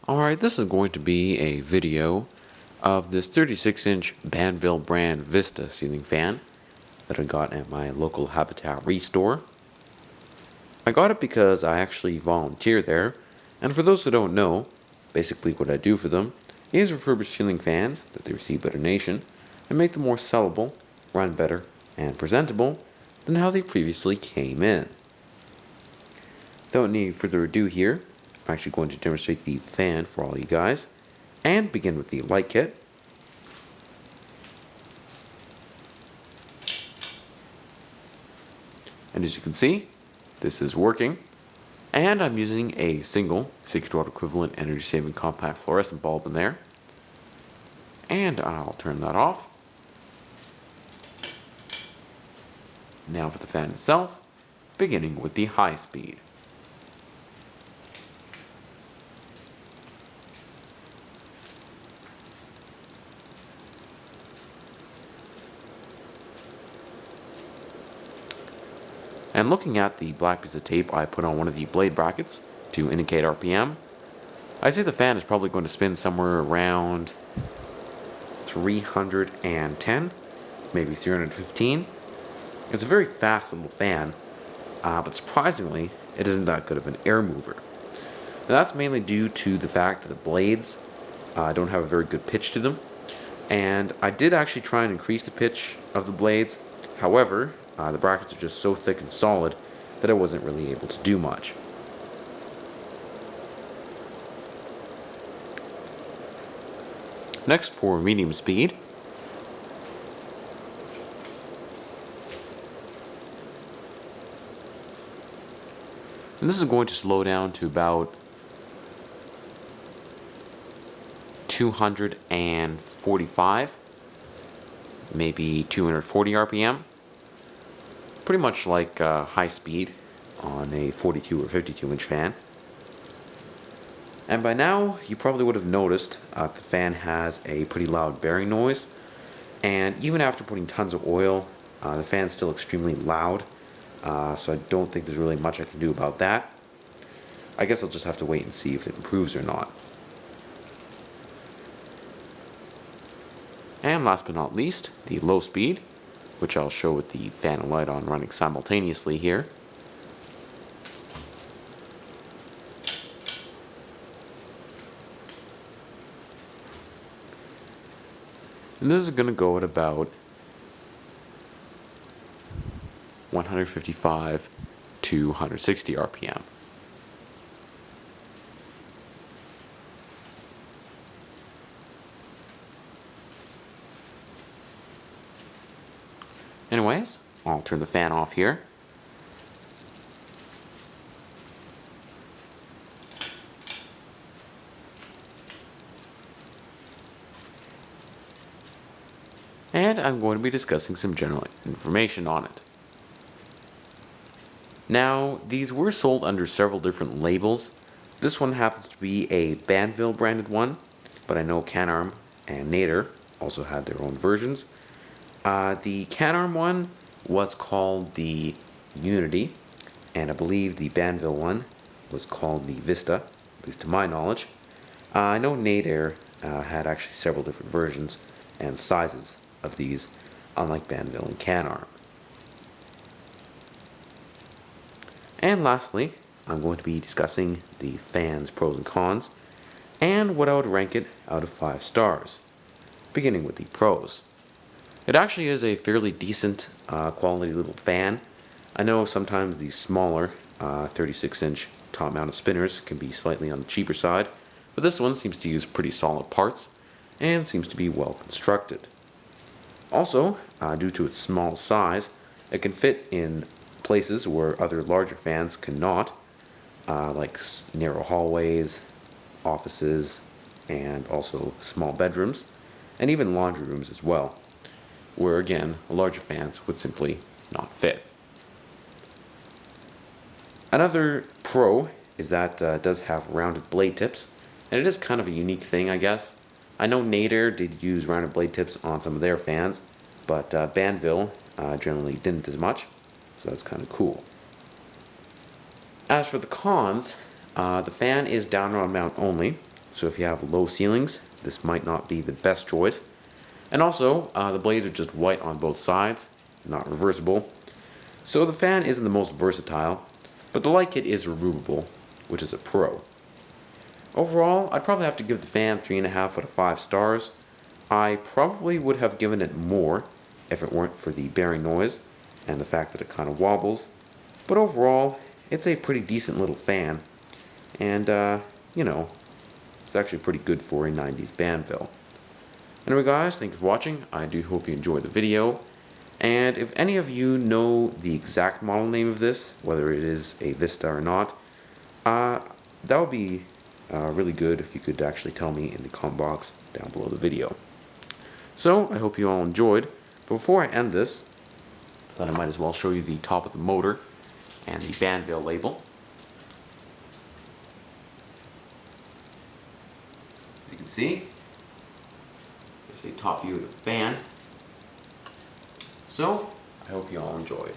Alright, this is going to be a video of this 36-inch Banvil brand Vista ceiling fan that I got at my local Habitat Restore. I got it because I actually volunteer there, and for those who don't know, basically what I do for them is refurbish ceiling fans that they receive by donation and make them more sellable, run better, and presentable than how they previously came in. Without any further ado here, I'm actually going to demonstrate the fan for all you guys and begin with the light kit. And as you can see, this is working, and I'm using a single 60-watt equivalent energy saving compact fluorescent bulb in there, and I'll turn that off. Now for the fan itself, beginning with the high speed. And looking at the black piece of tape I put on one of the blade brackets to indicate RPM, I'd say the fan is probably going to spin somewhere around 310, maybe 315. It's a very fast little fan, but surprisingly, it isn't that good of an air mover. Now that's mainly due to the fact that the blades don't have a very good pitch to them, and I did actually try and increase the pitch of the blades. However, the brackets are just so thick and solid that I wasn't really able to do much. Next, for medium speed, and this is going to slow down to about 245, maybe 240 RPM. Pretty much like high speed on a 42 or 52-inch fan. And by now, you probably would have noticed the fan has a pretty loud bearing noise. And even after putting tons of oil, the fan's still extremely loud. So I don't think there's really much I can do about that. I guess I'll just have to wait and see if it improves or not. And last but not least, the low speed, which I'll show with the fan and light on running simultaneously here. And this is going to go at about 155 to 160 RPM. Anyways, I'll turn the fan off here. And I'm going to be discussing some general information on it. Now, these were sold under several different labels. This one happens to be a Banvil branded one, but I know Canarm and Nader also had their own versions. The Canarm one was called the Unity, and I believe the Banvil one was called the Vista, at least to my knowledge. I know Nader had actually several different versions and sizes of these, unlike Banvil and Canarm. And lastly, I'm going to be discussing the fan's pros and cons, and what I would rank it out of 5 stars, beginning with the pros. It actually is a fairly decent quality little fan. I know sometimes these smaller 36-inch top-mounted spinners can be slightly on the cheaper side, but this one seems to use pretty solid parts and seems to be well constructed. Also, due to its small size, it can fit in places where other larger fans cannot, like narrow hallways, offices, and also small bedrooms, and even laundry rooms as well, where again, larger fans would simply not fit. Another pro is that it does have rounded blade tips, and it is kind of a unique thing, I guess. I know Nader did use rounded blade tips on some of their fans, but Banvil generally didn't as much, so that's kind of cool. As for the cons, the fan is down rod mount only, so if you have low ceilings, this might not be the best choice. And also, the blades are just white on both sides, not reversible. So the fan isn't the most versatile, but the light kit is removable, which is a pro. Overall, I'd probably have to give the fan 3.5 out of 5 stars. I probably would have given it more if it weren't for the bearing noise and the fact that it kind of wobbles. But overall, it's a pretty decent little fan. And, you know, it's actually pretty good for a 90s Banvil. Anyway guys, thank you for watching. I do hope you enjoyed the video. And if any of you know the exact model name of this, whether it is a Vista or not, that would be really good if you could actually tell me in the comment box down below the video. So, I hope you all enjoyed. But before I end this, I thought I might as well show you the top of the motor and the Banvil label. You can see, there's a top view of the fan. So, I hope you all enjoyed.